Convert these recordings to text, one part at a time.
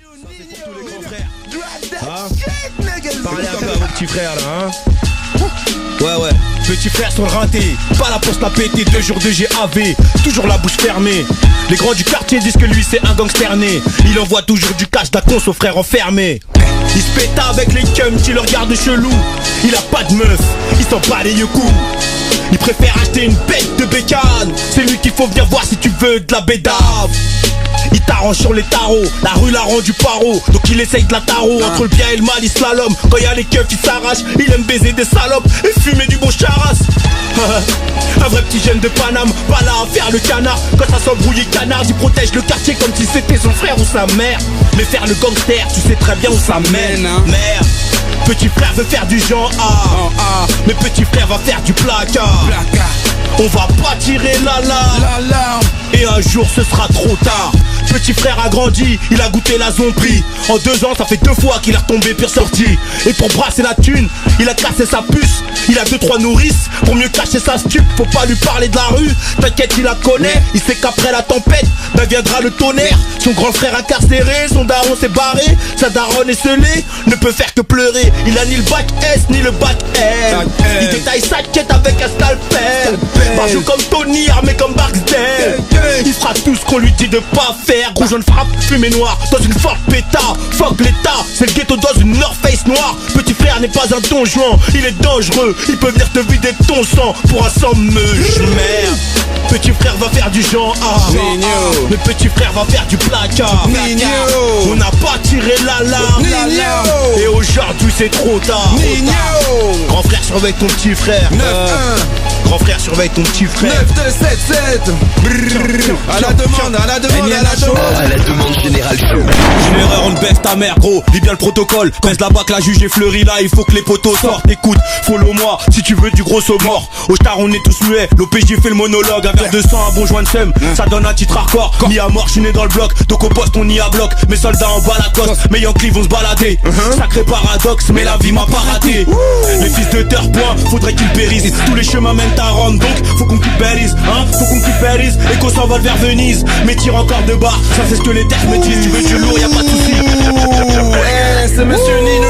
C'est pour tous les grands frères. Parlez un peu à vos petits frères là, hein. Ouais, petits frères sont rintés, pas la poste à péter, 2 jours de GAV, toujours la bouche fermée. Les grands du quartier disent que lui c'est un gangster né. Il envoie toujours du cash d'Acon aux frères enfermés. Il se pète avec les cums qui le regardent chelou. Il a pas de meuf, il s'en bat les coups. Il préfère acheter une bête de bécane. C'est lui qu'il faut venir voir si tu veux de la bédave. Il t'arrange sur les tarots, la rue l'a rendu paro. Donc il essaye de la tarot, entre le bien et le mal il slalom. Quand y a les keufs il s'arrache, il aime baiser des salopes et fumer du bon charas. Un vrai petit jeune de Paname, pas là à faire le canard. Quand ça s'embrouille canard, il protège le quartier comme si c'était son frère ou sa mère. Mais faire le gangster, tu sais très bien où ça mène, hein. Merde. Petit frère veut faire du genre A, mais petit frère va faire du placard. On va pas tirer l'alarme, et un jour ce sera trop tard. Petit frère a grandi, il a goûté la zombie. En 2 ans ça fait 2 fois qu'il est retombé pire sorti. Et pour brasser la thune, il a cassé sa puce. Il a 2-3 nourrices pour mieux cacher sa stup. Faut pas lui parler de la rue, t'inquiète il la connaît. Il sait qu'après la tempête, ben viendra le tonnerre. Son grand frère incarcéré, son daron s'est barré. Sa daronne est scellée, ne peut faire que pleurer. Il a ni le bac S ni le bac L. Il détaille sa quête avec un scalpel. Marche comme Tony, armé comme Barksdale. Il fera tout ce qu'on lui dit de pas faire. Gros jaune frappe, fumée noire, dans une forte pétard. Fuck l'état, c'est le ghetto dans une North Face noire. Petit frère n'est pas un don Juan, il est dangereux. Il peut venir te vider ton sang pour un sang meuche. Merde. Petit frère va faire du genre A, mais petit frère va faire du placard. On n'a pas tiré l'alarme, et aujourd'hui c'est trop tard. Grand frère surveille ton petit frère. Grand frère surveille ton petit frère. 9277. À la demande générale show. Général on baisse ta mère gros, lis bien le protocole. Pèse la bac, la juge est fleurie là, il faut que les poteaux sortent. Écoute, follow moi si tu veux du gros saut mort. Au star on est tous muets, l'OPJ fait le monologue. Un verre de sang, un bon joint de seum, ça donne un titre hardcore. Mis à mort, je suis né dans le bloc, donc au poste on y a bloc. Mes soldats en bas la coste, mes Yankees vont se balader. Sacré paradoxe, mais la vie m'a pas raté. Les fils de terre point, faudrait qu'ils périssent. Tous les chemins mènent à Rome, donc faut qu'on culpabilise, hein. Faut qu'on culpabilise et qu'on s'envole vers Venise. Mais tire encore de barre, ça c'est ce que les terres me disent. Tu veux du lourd, y'a pas de soucis. C'est monsieur Nino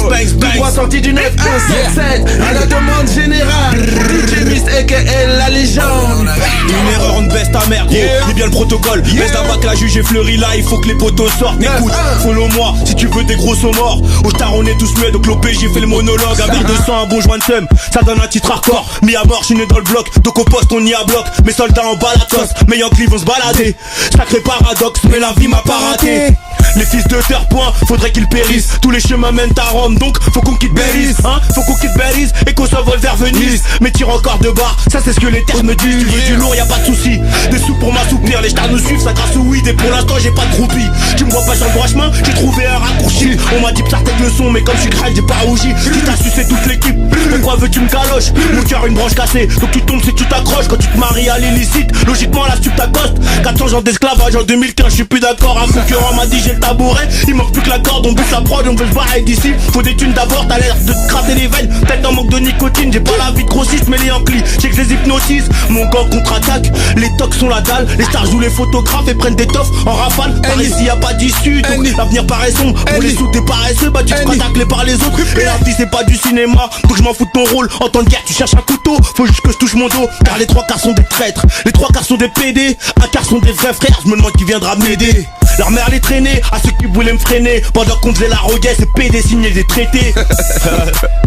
tout droit sorti du 9177. À la demande générale, DJ Mist aka la légende. Une erreur, on baisse ta mère gros, lis bien le protocole. Baisse la bac, la juge est fleurie là, il faut que les poteaux sortent. Écoute, follow moi si tu veux des gros sauts morts. Au star on est tous muets, donc l'OPJ fait le monologue. Un verre de sang, un bon joint de seum, ça donne un titre hardcore. Mis à mort, je suis né dans le bloc, donc au poste on y a bloc. Mes soldats en bas la cosse, mes Yankees vont se balader. Sacré paradoxe, mais la vie m'a pas raté. Les fils de terre point, faudrait qu'ils périssent. Tous les chemins mènent à Rome, donc faut qu'on quitte Belize, hein. Faut qu'on quitte Belize et qu'on s'envole vers Venise. Mais tire encore de barre, ça c'est ce que les terres me disent. Tu veux du lourd, y'a pas de soucis. Des sous pour m'assoupir, les stars nous suivent, ça grâce au weed. Et pour l'instant j'ai pas de groupie. Tu me vois pas sur le droit chemin, j'ai trouvé un raccourci. On m'a dit que ça tête le son, mais comme je suis grave j'ai pas rougi. Tu t'as sucé toute l'équipe, pourquoi veux-tu me caloches? Mon cœur une branche cassée, donc tu tombes si tu t'accroches. Quand tu te maries à l'illicite, logiquement la stup t'accoste. 400 ans d'esclavage en 2015, je suis plus d'accord. Un concurrent m'a dit j'ai le tabouret. Il manque plus que la corde, on bouge la prod, on veut se barrer d'ici. Faut des thunes d'abord, t'as l'air de te gratter les veines. Peut-être en manque de nicotine, j'ai pas la vie de grossiste, mais les Yankees, j'ai que je les hypnotise. Mon gang contre-attaque, les tocs sont la dalle. Les stars jouent les photographes et prennent des toffes en rafale. Par ici y'a pas d'issue, donc l'avenir paraît sombre. Pour les sous t'es paresseux, bah tu te feras tacler par les autres. Et la vie c'est pas du cinéma, donc je m'en fous de ton rôle. En temps de guerre tu cherches un couteau, faut juste que je touche mon dos. Car les 3 quarts sont des traîtres, les 3 quarts sont des PD. Un quart sont des vrais frères, je me demande qui viendra m'aider. Leur mère les traînait, à ceux qui voulaient me freiner. Pendant qu'on faisait la roguette, c'est PD signer des traités.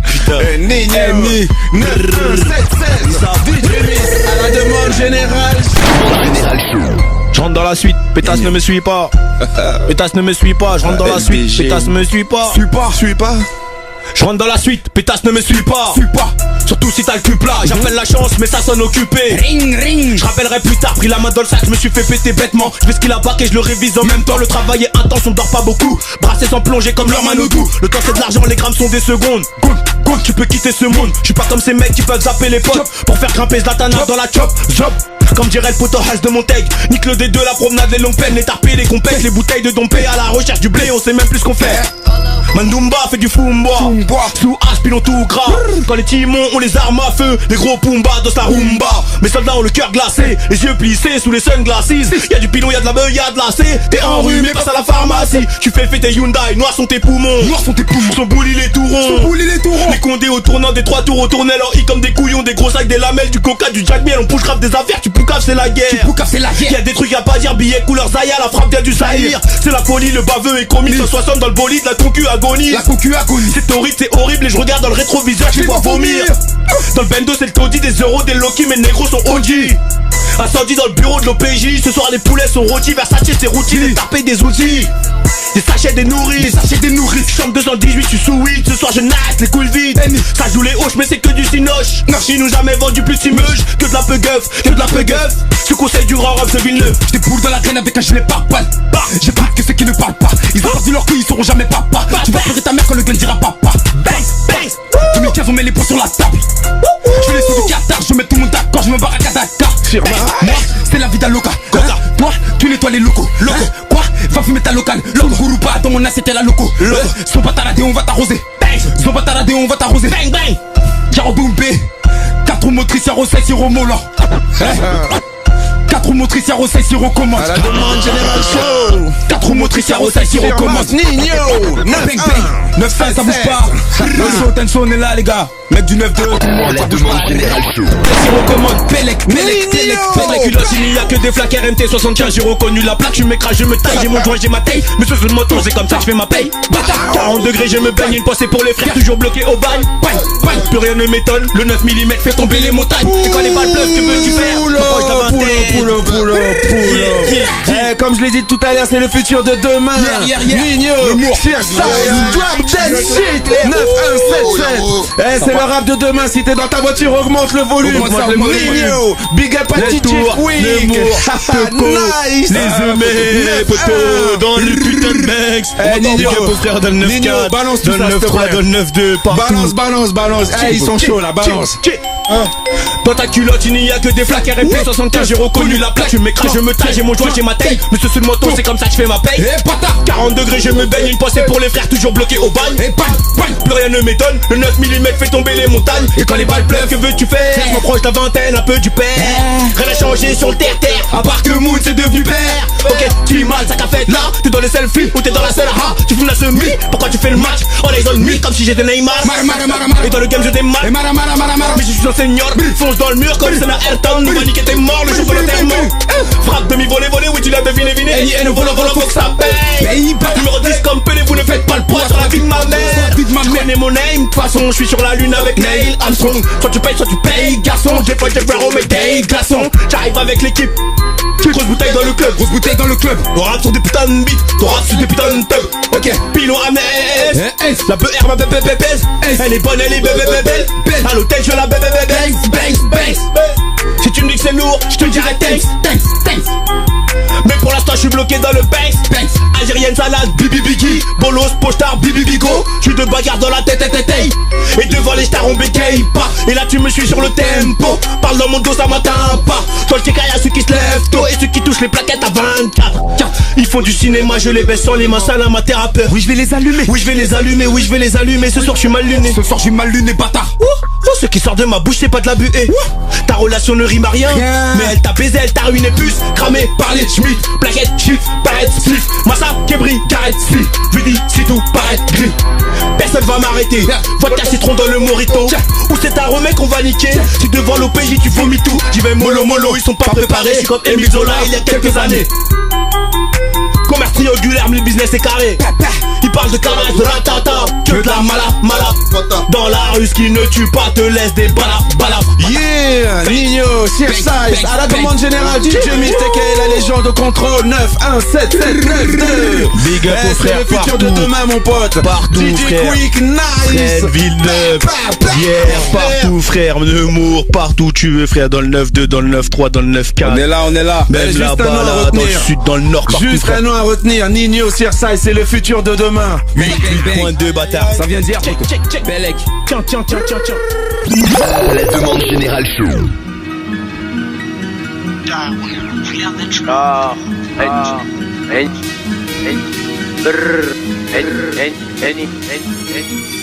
Putain. Nini 9177. À la demande générale. Je rentre dans la suite, pétasse ne me suit pas. Pétasse ne me suit pas, je rentre dans la suite, pétasse ne me suit pas. Suis pas. Je rentre dans la suite, pétasse ne me suit pas. Surtout si t'as le cul plat, j'appelle la chance mais ça sonne occupé. Ring. Je rappellerai plus tard, pris la main dans le sac, je me suis fait péter bêtement. Je fais ce qu'il a bac et je le révise en même temps. Le travail est intense, on dort pas beaucoup. Brassé sans plonger comme leur manodou. Le temps c'est de l'argent, les grammes sont des secondes. Good, tu peux quitter ce monde. Je suis pas comme ces mecs qui peuvent zapper les potes pour faire grimper Zlatana dans la chop. Comme dirait le poteau Has de Montaigne. Nique le D2, la promenade, les longues peines, les tarpés, les compètes, les bouteilles de dompé. À la recherche du blé, on sait même plus ce qu'on fait. Mandumba fait du Fumba. Sous H pilon tout gras. Quand les timons ont les armes à feu, les gros Pumba dansent la rumba. Mes soldats ont le cœur glacé, les yeux plissés sous les sunglasses. Y'a du pilon, y'a de la beuh, y'a de la C. T'es enrhumé, passe à la pharmacie. Tu fais fêter Hyundai, noirs sont tes poumons. Son boule il est tout rond. Les condés au tournant des 3 tours au tournel en I comme des couillons, des gros sacs, des lamelles, du coca, du jack miel. On push grave des affaires, tu poucaves c'est la guerre. Y'a des trucs à pas dire, billets couleur Zaya, la frappe vient du Zahir. C'est la folie, le baveux est commis. 160 dans le bolide, la concu agonie. C'est horrible et je regarde dans le rétroviseur, je les vois vomir. Dans le bendo c'est le taudis, des euros, des Loki, mes négros sont OG. Incendie dans le bureau de l'OPJ, ce soir les poulets sont rôtis. Versace c'est routine, et taper des outils. Des sachets des nourrices, chambre 218, je suis sous weed. Ce soir je nasse les couilles vides. Ça joue les hoches mais c'est que du cinoche. Ils nous jamais vendu plus imeuge que de la pegueuf. Ce conseil du rang rap de Villeneuve. J'étais boule dans la traîne avec un gilet pare-balles. J'ai pas que ceux qui ne parlent pas. Ils ont perdu leur couilles, ils seront jamais papa. Tu vas pleurer ta mère quand le gun dira papa. 2015 on met les points sur la table. Je fais les sous du Qatar, je mets tout le monde d'accord, je me barre à Kadaka. Moi, c'est la vie d'Aloca. Toi, tu nettoies les locaux. Quoi? Va fumer ta locale. L'homme gourou pas dans mon assiette, c'était la loco. Son bataradé, on va t'arroser. Bang bang. Jaro Doumbé. 4 roues motrices, Yaro 16, Yaro Molan. 4 roues motrices, Yaro 16, Yaro commence. À la demande générale show. 4 roues motrices, Yaro 16, Yaro commence. Nino 9-1, ça bouge pas. Tension, on est là les gars. Mec du 9-2, tout le monde, ça bouge pas. Si recommande, Pelec. Pour la culotte, il n'y a que des flaques RMT 75. J'ai reconnu la plaque, je m'écrase, je me taille. J'ai mon joint, j'ai ma taille. Mais ce sur le moto, c'est comme ça que je fais ma paye. 40 degrés, je me baigne. Une pensée pour les frères, toujours bloqués au bail. Plus rien ne m'étonne. Le 9 mm fait tomber les montagnes. Et quand les balles pleuvent, que veux-tu faire? Comme je l'ai dit tout à l'heure, c'est le futur de demain. Nino, drop that shit. 9177. C'est le rap de demain. Si t'es dans ta voiture, augmente le volume. Nino, big up à DJ Quick. Nice. Les humés, poteaux, dans le putain de Banks. Nino, frère, dans le 9-4, balance dans le 9-3, dans le 9-2, partout. Balance. Ils sont chauds là, balance. Dans ta culotte, il n'y a que des flaques RMP 75. J'ai reconnu la plaque, je m'écrase, je me taille. J'ai mon joint, j'ai ma taille. Mais ce sur le moto, c'est comme ça que je fais ma paye. 40 degrés, je me baigne. Une pensée pour les frères, toujours bloqués au bagne. Plus rien ne m'étonne. Le 9 mm fait tomber les montagnes. Et quand les balles pleuvent, que veux-tu faire? Je m'approche de la vingtaine, un peu du père. Rien n'a changé sur le terre-terre. À part que Moon, c'est devenu père. Ok, tu es mal, ça qu'a fait là. T'es dans les selfies ou t'es dans la salle. Tu fumes la semi. Pourquoi tu fais le match? On les zone mi comme si j'étais Neymar. Et dans le game, je démarre. Mais je suis un senior. Fonce dans le mur comme c'est la Ayrton. Nous va niquer tes morts, le jour de l'enterrement. Frappe demi-volée, oui tu l'as deviné. Et le volant, faut que ça paye. Numéro 10 comme Pelé, vous ne faites pas le poids sur la vie de ma mère. Je connais mon name, de toute façon je suis sur la lune avec Neil Armstrong. Soit tu payes, garçon. J'ai pas de frère, mais des glaçons. J'arrive avec l'équipe. Grosse bouteille dans le club. On rap sur des putains de beats, on rap sur des putains de tubs. Ok, pilon Amès. La BR ma bébé. Elle est bonne, elle est belle. À l'hôtel je la bébé. Si tu me dis que c'est lourd, je te dirai thanks. Mais pour l'instant je suis bloqué dans le Banks. Algérienne salade, bibi biggie. Bolos, pochard, bibi bigo. J'suis de bagarre dans la tête. Et devant les stars on bégaye pas. Et là tu me suis sur le tempo. Parle dans mon dos ça m'atteint pas. Dans le TK y'a ceux qui se lèvent tôt. Et ceux qui touchent les plaquettes à 24. Ils font du cinéma, je les baisse sans les mains, ça la mater à peur. Oui je vais les allumer. Ce soir je suis mal luné. Bâtard. Ce qui sort de ma bouche c'est pas de la buée. Ta relation ne rime à rien. Mais elle t'a baisé, elle t'a ruiné plus. Cramé par les Schmitt. Plaquette, chiffre, paraître spliff. Massa, Kebri, carrette, si. Je lui dis si tout paraît gris. Personne va m'arrêter. Vodka citron dans le morito. Ou c'est un remède qu'on va niquer. Si devant l'OPJ tu vomis tout. J'y vais mollo, ils sont pas préparés. Je suis comme Emile Zola il y a quelques années. Commerce triangulaire, mais le business est carré. Il parle de carnage, de ratata. Que de la mala. Dans la rue, ce qui ne tue pas te laisse des balafres. Yeah, Nino, Size, à la demande générale, DJ Mistake, la légende au contrôle 917792. Big up aux frères, c'est le futur de demain, mon pote. Partout, DJ frère. Quick, nice. Villeneuve, hier, partout, frère. Nemours, partout tu veux, frère. Dans le 9-2, dans le 9-3, dans le 9-4. On est là. Même là-bas, là, dans le sud, dans le nord, partout. Juste un nom à retenir, Nino, Size, c'est le futur de demain. 8.2 bâtard. Ça vient dire Check. Belek. Tiens. La demande générale show. Brrr. Any.